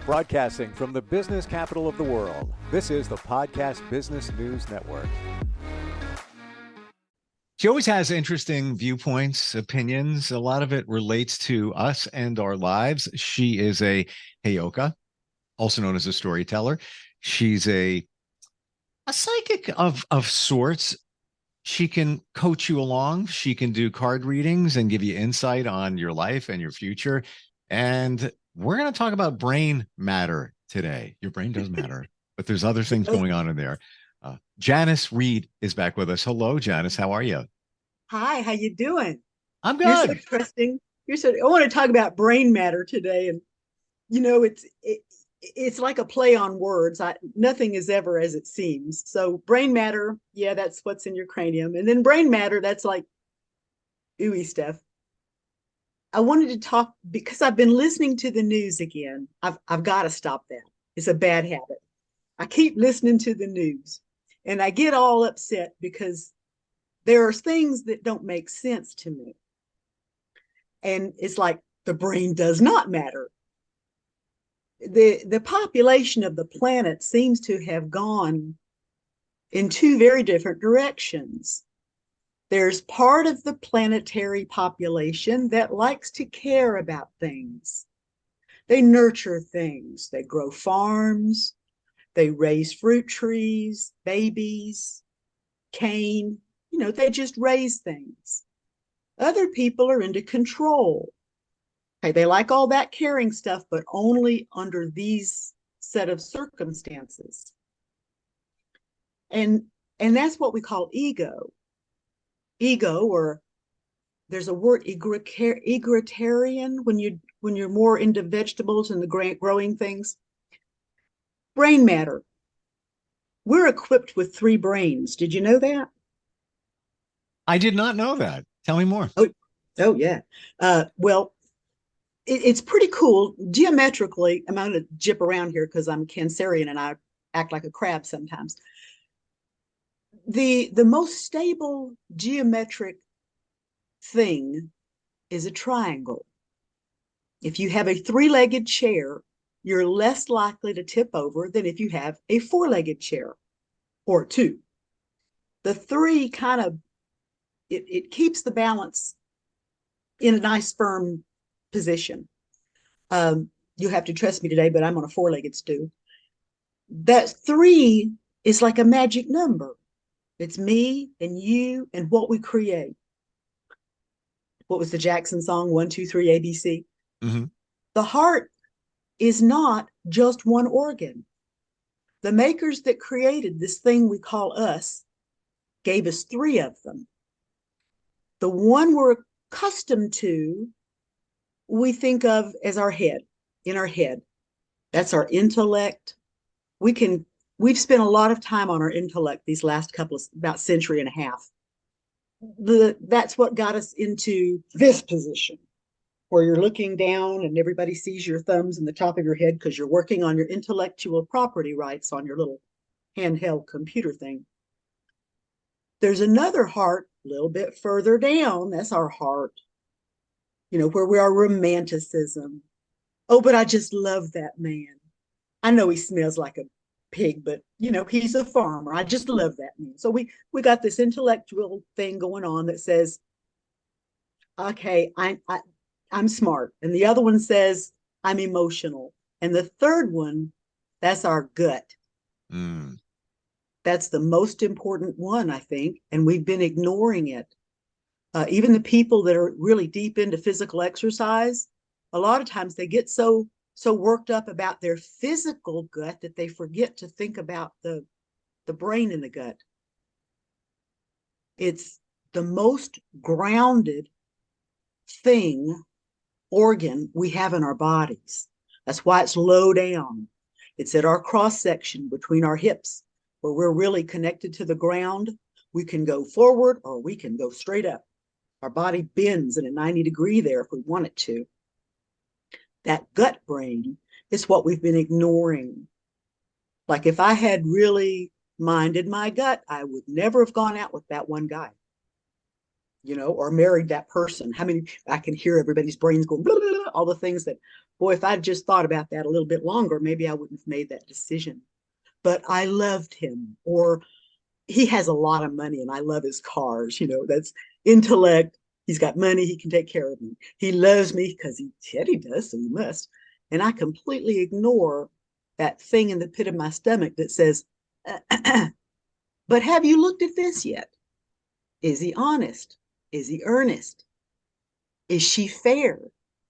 Broadcasting from the business capital of the world, this is the Podcast Business News Network. She always has interesting viewpoints, opinions. A lot of it relates to us and our lives. She is a heyoka, also known as a storyteller. She's a psychic of sorts. She can coach you along. She can do card readings and give you insight on your life and your future. And we're going to talk about brain matter today. Your brain does matter, but there's other things going on in there. Janis Reed is back with us. Hello, Janis. How are you? Hi, how you doing? I'm good. You're so interesting. I want to talk about brain matter today, and it's like a play on words. Nothing is ever as it seems. So brain matter, yeah, that's what's in your cranium, and then brain matter, that's like ooey stuff. I wanted to talk because I've been listening to the news again. I've got to stop that. It's a bad habit. I keep listening to the news, and I get all upset because there are things that don't make sense to me. And it's like the brain does not matter. The population of the planet seems to have gone in two very different directions. There's part of the planetary population that likes to care about things. They nurture things. They grow farms. They raise fruit trees, babies, cane. They just raise things. Other people are into control. Okay, they like all that caring stuff, but only under these set of circumstances. And that's what we call ego. Ego, or there's a word, egalitarian, when you're more into vegetables and the growing things. Brain matter. We're equipped with 3 brains. Did you know that? I did not know that. Tell me more. Oh yeah. Well, it's pretty cool. Geometrically, I'm going to jip around here because I'm Cancerian and I act like a crab sometimes. The most stable geometric thing is a triangle. If you have a 3-legged chair, you're less likely to tip over than if you have a 4-legged chair or 2. The 3 kind of it keeps the balance in a nice firm position. You have to trust me today, but I'm on a 4-legged stool. That 3 is like a magic number. It's me and you and what we create. What was the Jackson song? 1, 2, 3, ABC. Mm-hmm. The heart is not just one organ. The makers that created this thing we call us gave us 3 of them. The one we're accustomed to, we think of as our head, in our head. That's our intellect. We've spent a lot of time on our intellect these last about century and a half. That's what got us into this position, where you're looking down and everybody sees your thumbs in the top of your head because you're working on your intellectual property rights on your little handheld computer thing. There's another heart a little bit further down. That's our heart, where we are romanticism. Oh, but I just love that man. I know he smells like a pig, but he's a farmer. I just love that man. So we got this intellectual thing going on that says, okay, I'm smart. And the other one says I'm emotional. And the third one, that's our gut. Mm. That's the most important one, I think, and we've been ignoring it. Even the people that are really deep into physical exercise, a lot of times they get so worked up about their physical gut that they forget to think about the brain in the gut. It's the most grounded organ we have in our bodies. That's why it's low down. It's at our cross section between our hips, where we're really connected to the ground. We can go forward or we can go straight up. Our body bends in a 90-degree there if we want it to. That gut brain is what we've been ignoring. Like if I had really minded my gut, I would never have gone out with that one guy. or married that person. How many, I can hear everybody's brains going, blah, blah, blah, all the things that, boy, if I'd just thought about that a little bit longer, maybe I wouldn't have made that decision. But I loved him, or he has a lot of money and I love his cars. That's intellect. He's got money. He can take care of me. He loves me because he said he does, so he must. And I completely ignore that thing in the pit of my stomach that says, but have you looked at this yet? Is he honest? Is he earnest? Is she fair?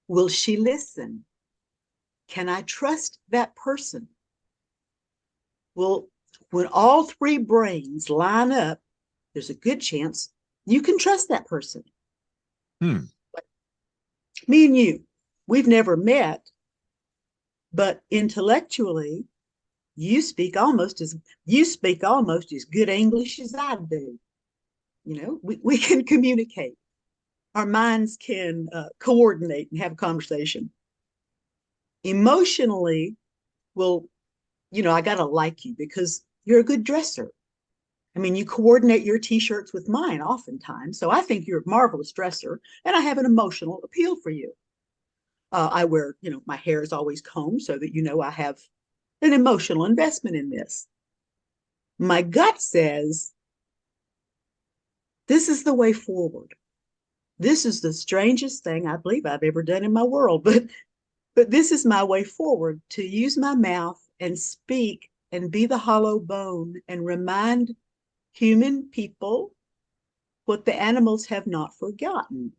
Will she listen? Can I trust that person? Well, when all three brains line up, there's a good chance you can trust that person. Me and you, we've never met, but intellectually, you speak almost as good English as I do. We can communicate. Our minds can coordinate and have a conversation. Emotionally, well, I got to like you because you're a good dresser. I mean, you coordinate your t-shirts with mine oftentimes. So I think you're a marvelous dresser and I have an emotional appeal for you. I wear, my hair is always combed so that, I have an emotional investment in this. My gut says, this is the way forward. This is the strangest thing I believe I've ever done in my world, but this is my way forward, to use my mouth and speak and be the hollow bone and remind human people what the animals have not forgotten,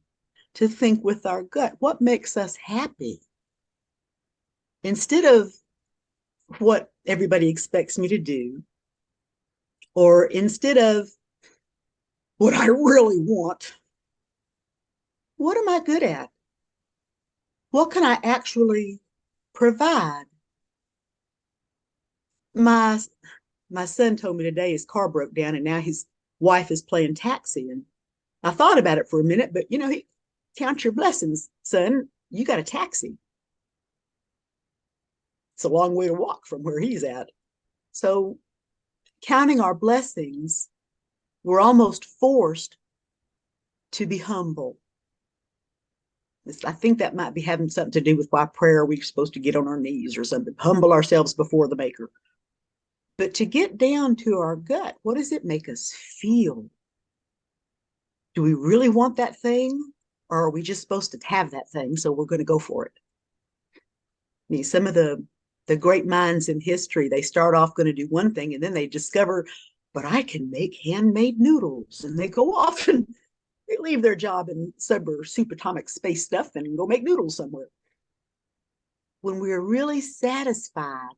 to think with our gut. What makes us happy? Instead of what everybody expects me to do, or instead of what I really want, what am I good at? What can I actually provide? My son told me today his car broke down and now his wife is playing taxi. And I thought about it for a minute, but count your blessings, son. You got a taxi. It's a long way to walk from where he's at. So counting our blessings, we're almost forced to be humble. I think that might be having something to do with why prayer, we're supposed to get on our knees or something, humble ourselves before the Maker. But to get down to our gut, what does it make us feel? Do we really want that thing? Or are we just supposed to have that thing, so we're going to go for it? I mean, some of the great minds in history, they start off going to do one thing and then they discover, but I can make handmade noodles. And they go off and they leave their job in subatomic space stuff and go make noodles somewhere. When we're really satisfied,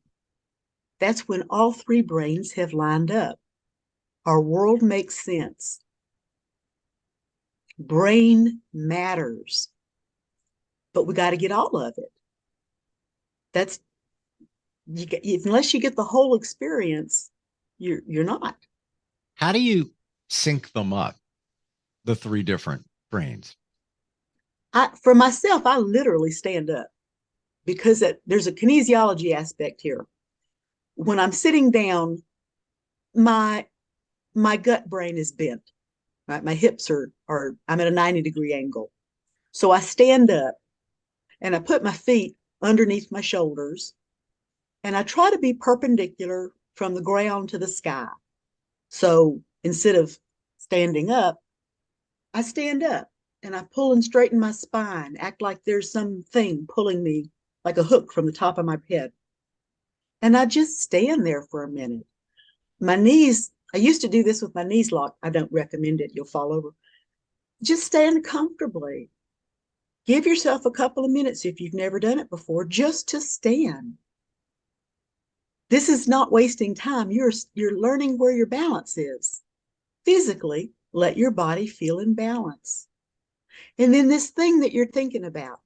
that's when all three brains have lined up. Our world makes sense. Brain matters, but we got to get all of it. That's unless you get the whole experience, you're not. How do you sync them up, the three different brains? For myself, I literally stand up because there's a kinesiology aspect here. When I'm sitting down, my gut brain is bent. Right? My hips are I'm at a 90-degree angle. So I stand up and I put my feet underneath my shoulders and I try to be perpendicular from the ground to the sky. So instead of standing up, I stand up and I pull and straighten my spine, act like there's something pulling me like a hook from the top of my head. And I just stand there for a minute. My knees, I used to do this with my knees locked. I don't recommend it. You'll fall over. Just stand comfortably. Give yourself a couple of minutes if you've never done it before, just to stand. This is not wasting time. You're learning where your balance is. Physically, let your body feel in balance. And then this thing that you're thinking about,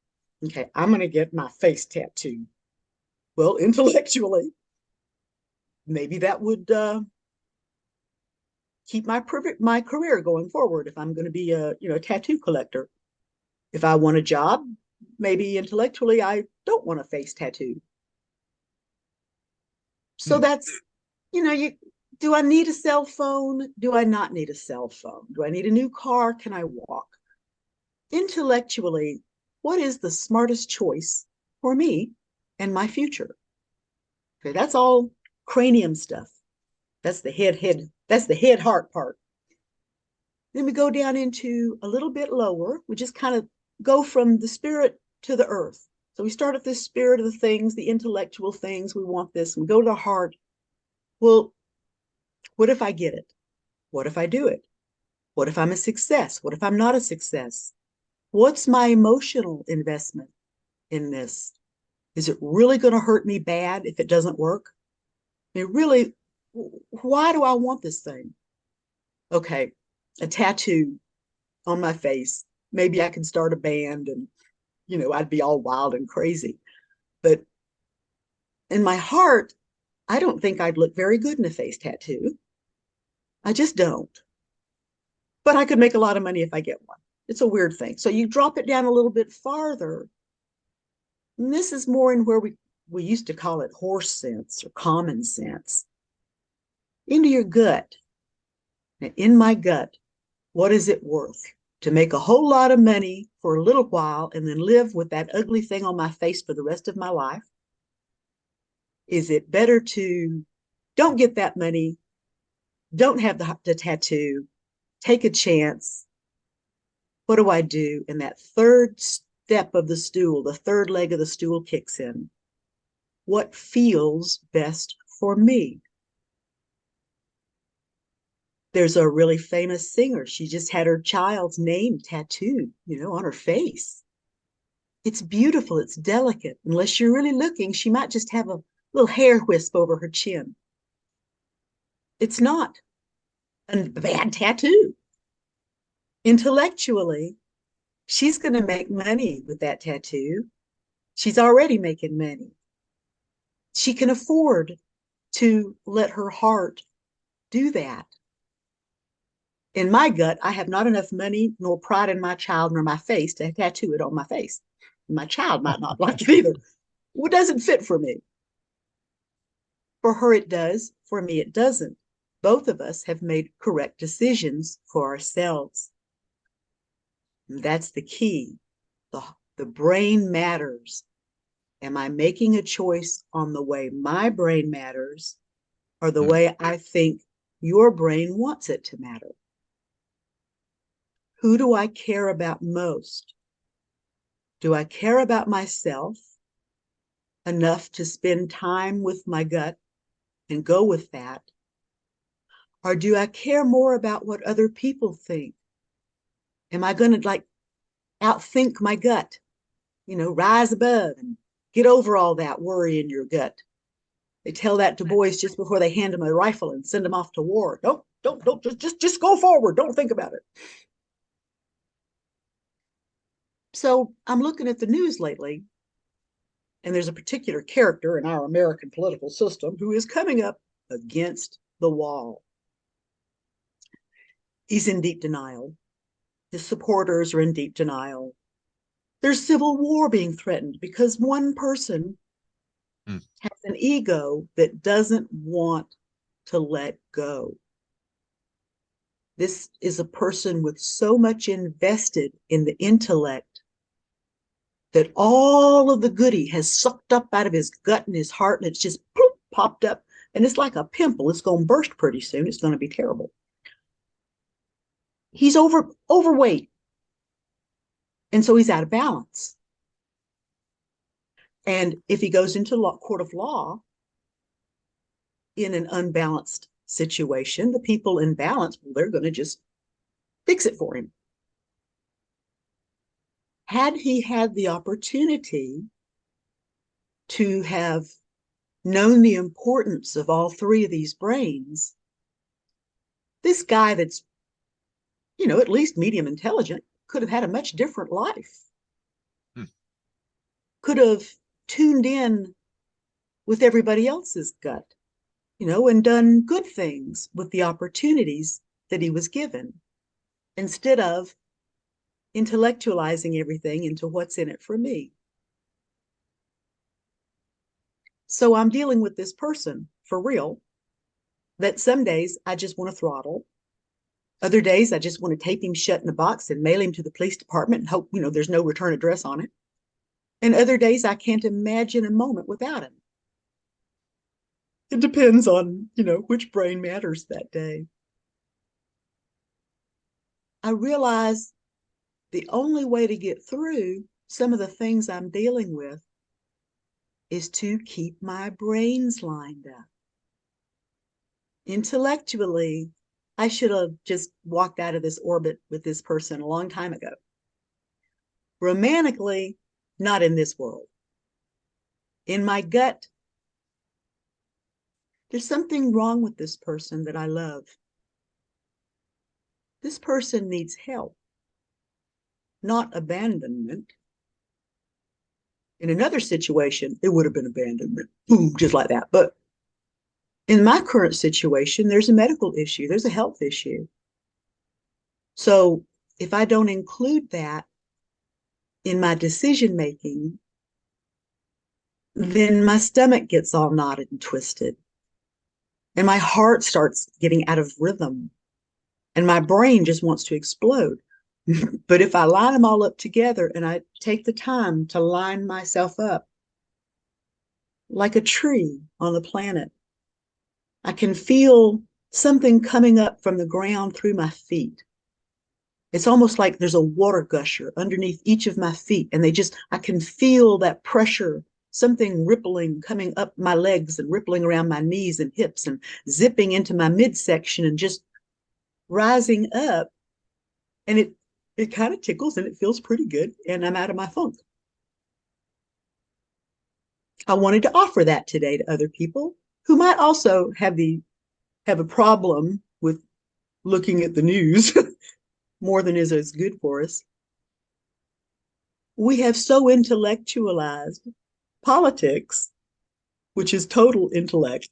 okay, I'm going to get my face tattooed. Well, intellectually, maybe that would keep my career going forward if I'm going to be a tattoo collector. If I want a job, maybe intellectually I don't want a face tattoo. So that's Do I need a cell phone? Do I not need a cell phone? Do I need a new car? Can I walk? Intellectually, what is the smartest choice for me and my future? Okay, that's all cranium stuff. That's the that's the head heart part. Then we go down into a little bit lower. We just kind of go from the spirit to the earth. So we start at the spirit of the things, the intellectual things. We want this. We go to the heart. Well, what if I get it? What if I do it? What if I'm a success? What if I'm not a success? What's my emotional investment in this? Is it really going to hurt me bad if it doesn't work? I mean, really, why do I want this thing? Okay, a tattoo on my face. Maybe I can start a band and, I'd be all wild and crazy. But in my heart, I don't think I'd look very good in a face tattoo. I just don't. But I could make a lot of money if I get one. It's a weird thing. So you drop it down a little bit farther. And this is more in where we used to call it horse sense or common sense. Into your gut. And in my gut, what is it worth to make a whole lot of money for a little while and then live with that ugly thing on my face for the rest of my life? Is it better to don't get that money, don't have the tattoo, take a chance? What do I do? And that third step of the stool, the third leg of the stool kicks in. What feels best for me? There's a really famous singer. She just had her child's name tattooed, on her face. It's beautiful. It's delicate. Unless you're really looking, she might just have a little hair wisp over her chin. It's not a bad tattoo. Intellectually, she's going to make money with that tattoo. She's already making money. She can afford to let her heart do that. In my gut, I have not enough money nor pride in my child nor my face to tattoo it on my face. My child might not like it either. It doesn't fit for me. For her, it does. For me, it doesn't. Both of us have made correct decisions for ourselves. And that's the key. The brain matters. Am I making a choice on the way my brain matters or the way I think your brain wants it to matter? Who do I care about most? Do I care about myself enough to spend time with my gut and go with that? Or do I care more about what other people think? Am I going to outthink my gut, rise above and get over all that worry in your gut? They tell that to boys just before they hand them a rifle and send them off to war. Don't, just go forward. Don't think about it. So I'm looking at the news lately, and there's a particular character in our American political system who is coming up against the wall. He's in deep denial. His supporters are in deep denial. There's civil war being threatened because one person has an ego that doesn't want to let go. This is a person with so much invested in the intellect that all of the goody has sucked up out of his gut and his heart, and it's just poof, popped up. And it's like a pimple. It's going to burst pretty soon. It's going to be terrible. He's overweight. And so he's out of balance. And if he goes into court of law in an unbalanced situation, the people in balance, well, they're going to just fix it for him. Had he had the opportunity to have known the importance of all three of these brains, this guy that's, at least medium intelligent could have had a much different life. Could have tuned in with everybody else's gut, and done good things with the opportunities that he was given, instead of intellectualizing everything into what's in it for me. So I'm dealing with this person for real. that some days I just want to throttle. Other days I just want to tape him shut in a box and mail him to the police department and hope, there's no return address on it. And other days I can't imagine a moment without him. It depends on, which brain matters that day. I realize the only way to get through some of the things I'm dealing with is to keep my brains lined up. Intellectually, I should have just walked out of this orbit with this person a long time ago. Romantically, not in this world. In my gut, there's something wrong with this person that I love. This person needs help, not abandonment. In another situation, it would have been abandonment, boom, just like that. But in my current situation, there's a medical issue, there's a health issue. So if I don't include that in my decision making, then my stomach gets all knotted and twisted. And my heart starts getting out of rhythm. And my brain just wants to explode. But if I line them all up together and I take the time to line myself up like a tree on the planet, I can feel something coming up from the ground through my feet. It's almost like there's a water gusher underneath each of my feet. And I can feel that pressure, something rippling coming up my legs and rippling around my knees and hips and zipping into my midsection and just rising up. And it kind of tickles and it feels pretty good. And I'm out of my funk. I wanted to offer that today to other people who might also have a problem with looking at the news more than is good for us. We have so intellectualized politics, which is total intellect,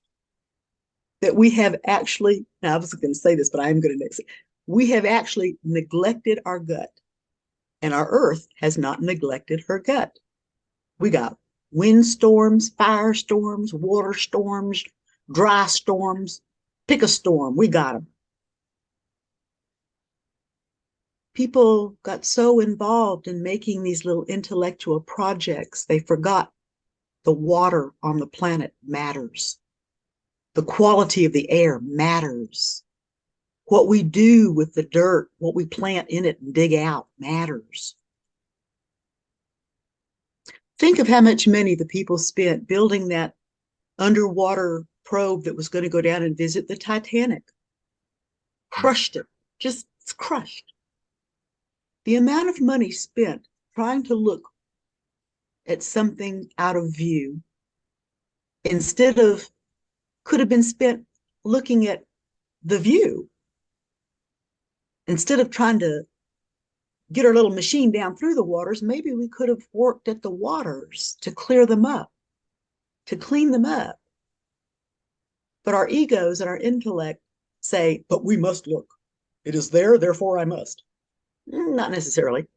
that we have actually, now I was going to say this, but I am going to next it. We have actually neglected our gut, and our earth has not neglected her gut. We got windstorms, firestorms, water storms, dry storms. Pick a storm, we got them. People got so involved in making these little intellectual projects, they forgot the water on the planet matters. The quality of the air matters. What we do with the dirt, what we plant in it and dig out matters. Think of how much money the people spent building that underwater probe that was going to go down and visit the Titanic. Crushed it, just crushed. The amount of money spent trying to look at something out of view could have been spent looking at the view. Instead of trying to get our little machine down through the waters, maybe we could have worked at the waters to clear them up, to clean them up. But our egos and our intellect say, but we must look. It is there, therefore I must. Not necessarily.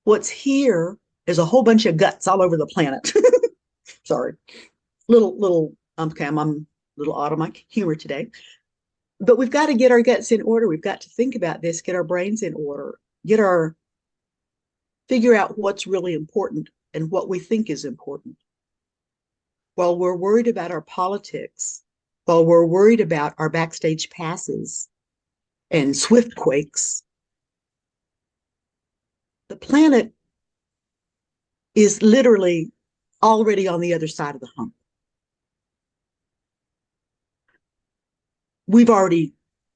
What's here is a whole bunch of guts all over the planet. Sorry. Okay, I'm a little out of my humor today. But we've got to get our guts in order. We've got to think about this, get our brains in order, figure out what's really important and what we think is important. While we're worried about our politics, while we're worried about our backstage passes and swift quakes, the planet is literally already on the other side of the hump. We've already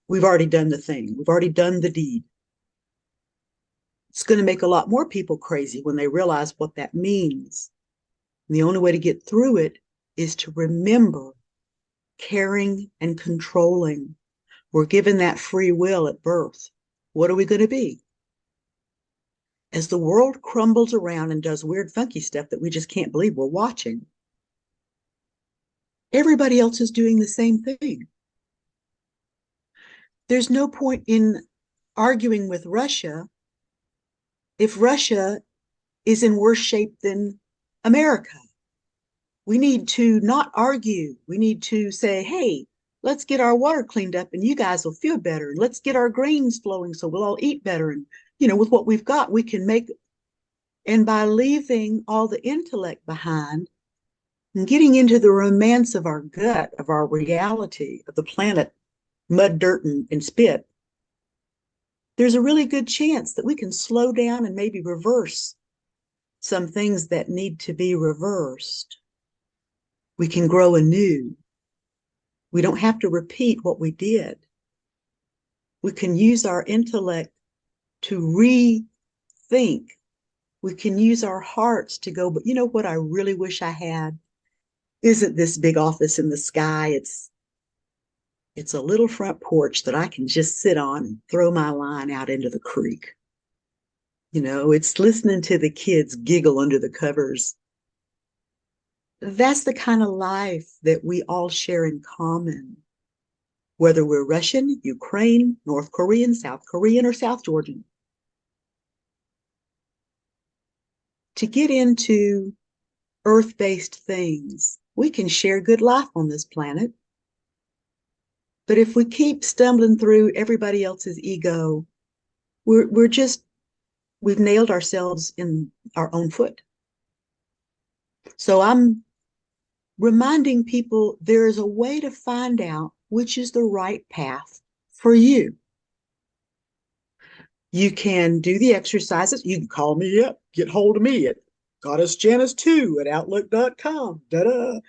done the thing. We've already done the deed. It's going to make a lot more people crazy when they realize what that means. And the only way to get through it is to remember caring and controlling. We're given that free will at birth. What are we going to be? As the world crumbles around and does weird, funky stuff that we just can't believe we're watching, everybody else is doing the same thing. There's no point in arguing with Russia if Russia is in worse shape than America. We need to not argue. We need to say, hey, let's get our water cleaned up and you guys will feel better. And let's get our grains flowing so we'll all eat better. And, with what we've got, we can make, and by leaving all the intellect behind and getting into the romance of our gut, of our reality, of the planet, mud, dirt, and spit, there's a really good chance that we can slow down and maybe reverse some things that need to be reversed. We can grow anew. We don't have to repeat what we did. We can use our intellect to rethink. We can use our hearts to go, but you know what I really wish I had? Isn't this big office in the sky? It's a little front porch that I can just sit on and throw my line out into the creek. It's listening to the kids giggle under the covers. That's the kind of life that we all share in common, whether we're Russian, Ukraine, North Korean, South Korean, or South Georgian. To get into earth-based things, we can share good life on this planet. But if we keep stumbling through everybody else's ego, we've nailed ourselves in our own foot. So I'm reminding people there is a way to find out which is the right path for you. You can do the exercises. You can call me up, get hold of me at goddessjanis2@outlook.com. Da-da.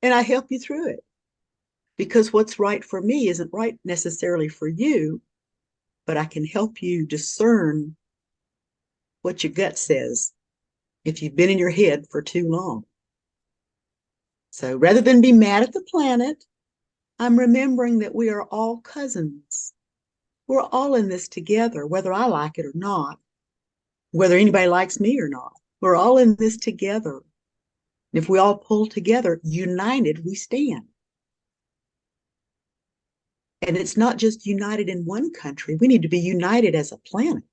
And I help you through it. Because what's right for me isn't right necessarily for you, but I can help you discern what your gut says if you've been in your head for too long. So rather than be mad at the planet, I'm remembering that we are all cousins. We're all in this together, whether I like it or not, whether anybody likes me or not. We're all in this together. If we all pull together, united, we stand. And it's not just united in one country. We need to be united as a planet. I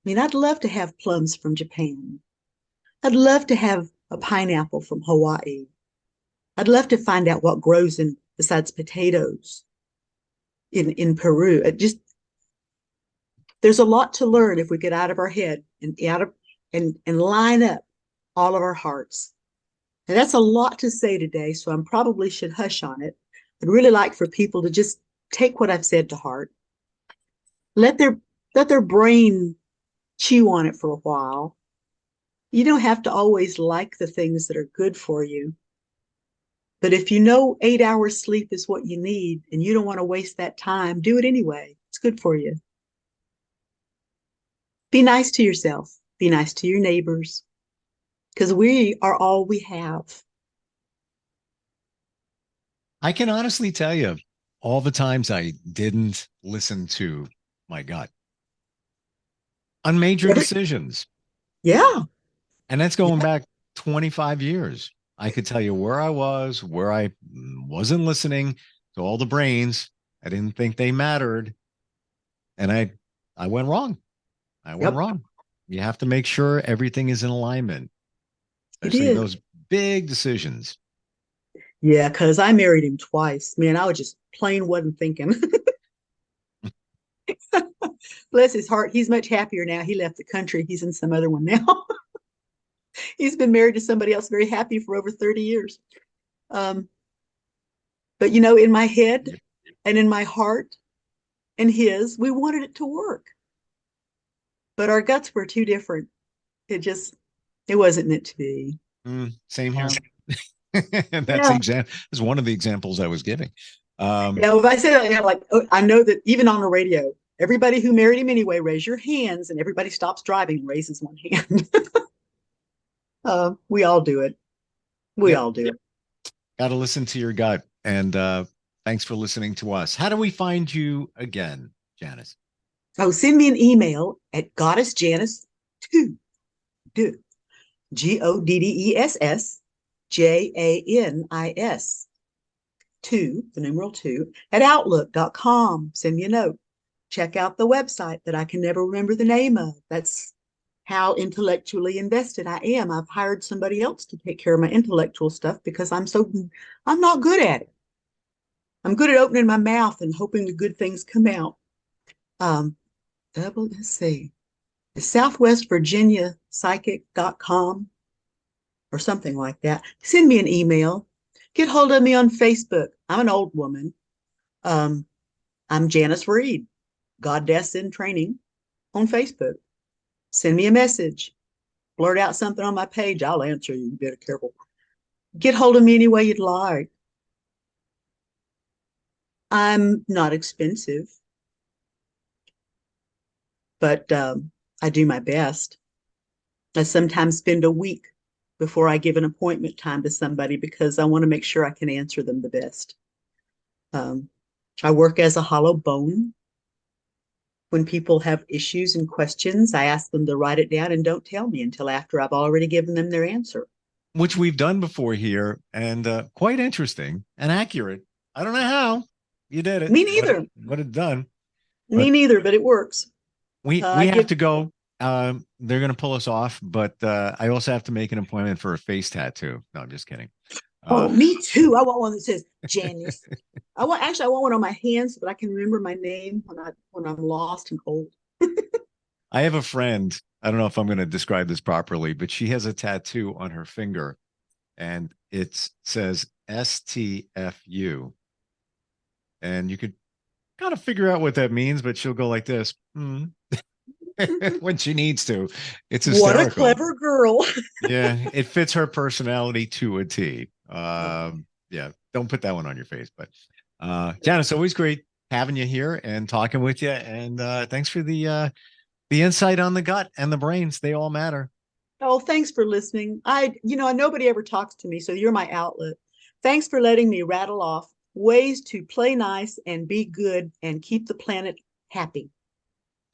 mean, I'd love to have plums from Japan. I'd love to have a pineapple from Hawaii. I'd love to find out what grows besides potatoes in Peru. There's a lot to learn if we get out of our head and line up all of our hearts. And that's a lot to say today, so I probably should hush on it. I'd really like for people to just take what I've said to heart. Let their brain chew on it for a while. You don't have to always like the things that are good for you. But if you know 8 hours sleep is what you need and you don't want to waste that time, do it anyway. It's good for you. Be nice to yourself. Be nice to your neighbors, because we are all we have. I can honestly tell you all the times I didn't listen to my gut on major decisions. Yeah. And that's going back 25 years. I could tell you where I was, where I wasn't listening to all the brains. I didn't think they mattered. And I went wrong. I went wrong. You have to make sure everything is in alignment, especially those big decisions. Yeah, because I married him twice. Man, I was just plain wasn't thinking. Bless his heart. He's much happier now. He left the country. He's in some other one now. He's been married to somebody else, very happy for over 30 years. But, in my head and in my heart and his, we wanted it to work. But our guts were too different. It wasn't meant to be. Same here. That's one of the examples I was giving. If I say that, I know that even on the radio, everybody who married him anyway, raise your hands, and everybody stops driving and raises one hand. We all do it. We all do it. Got to listen to your gut. And thanks for listening to us. How do we find you again, Janis? Oh, send me an email at goddessjanis2, GODDESSJANIS 2, the numeral 2, at outlook.com. Send me a note. Check out the website that I can never remember the name of. That's how intellectually invested I am. I've hired somebody else to take care of my intellectual stuff because I'm not good at it. I'm good at opening my mouth and hoping the good things come out. Let's see. It's Southwest Virginia Psychic.com or something like that. Send me an email. Get hold of me on Facebook. I'm an old woman. I'm Janis Reed, Goddess in Training on Facebook. Send me a message. Blurt out something on my page. I'll answer you. You better be careful. Get hold of me any way you'd like. I'm not expensive, but I do my best. I sometimes spend a week before I give an appointment time to somebody because I want to make sure I can answer them the best. I work as a hollow bone. When people have issues and questions, I ask them to write it down and don't tell me until after I've already given them their answer. Which we've done before here, and quite interesting and accurate. I don't know how you did it. Me neither. What it's done. Me neither, but it works. We have to go. They're going to pull us off, but I also have to make an appointment for a face tattoo. No, I'm just kidding. Me too. I want one that says Janis. I want one on my hands so that I can remember my name when I'm lost and old. I have a friend. I don't know if I'm going to describe this properly, but she has a tattoo on her finger, and it says STFU, and you could kind of figure out what that means, but she'll go like this when she needs to. It's hysterical. What a clever girl. Yeah, it fits her personality to a T. Yeah, don't put that one on your face. But Janis, always great having you here and talking with you. And thanks for the insight on the gut and the brains. They all matter. Oh, thanks for listening. Nobody ever talks to me, so you're my outlet. Thanks for letting me rattle off ways to play nice and be good and keep the planet happy.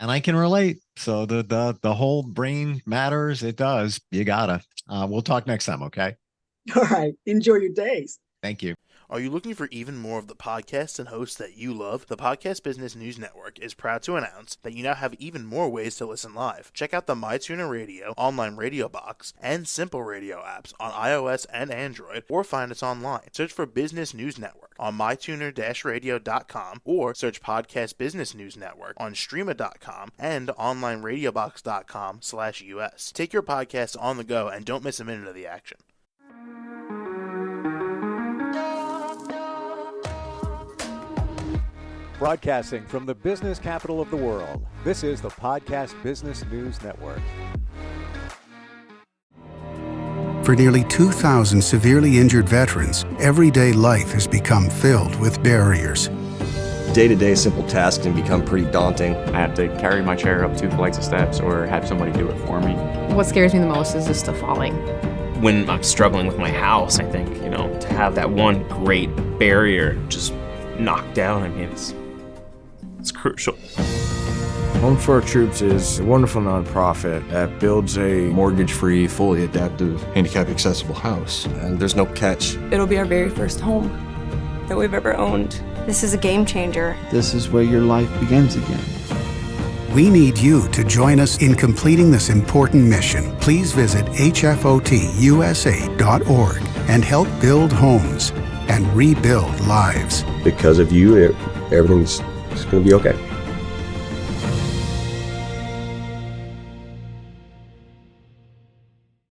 And I can relate. So the whole brain matters. It does. You gotta. We'll talk next time. Okay. All right. Enjoy your days. Thank you. Are you looking for even more of the podcasts and hosts that you love? The Podcast Business News Network is proud to announce that you now have even more ways to listen live. Check out the MyTuner Radio, online radio box, and Simple Radio apps on iOS and Android, or find us online. Search for Business News Network on mytuner-radio.com, or search Podcast Business News Network on streama.com and onlineradiobox.com/US. Take your podcast on the go and don't miss a minute of the action. Broadcasting from the business capital of the world, this is the Podcast Business News Network. For nearly 2,000 severely injured veterans, everyday life has become filled with barriers. Day-to-day simple tasks can become pretty daunting. I have to carry my chair up 2 flights of steps or have somebody do it for me. What scares me the most is just the falling. When I'm struggling with my house, I think, to have that one great barrier just knocked down, it's crucial. Home for Our Troops is a wonderful nonprofit that builds a mortgage-free, fully adaptive, handicap-accessible house. And there's no catch. It'll be our very first home that we've ever owned. This is a game changer. This is where your life begins again. We need you to join us in completing this important mission. Please visit hfotusa.org and help build homes and rebuild lives. Because of you, everything's going to be okay.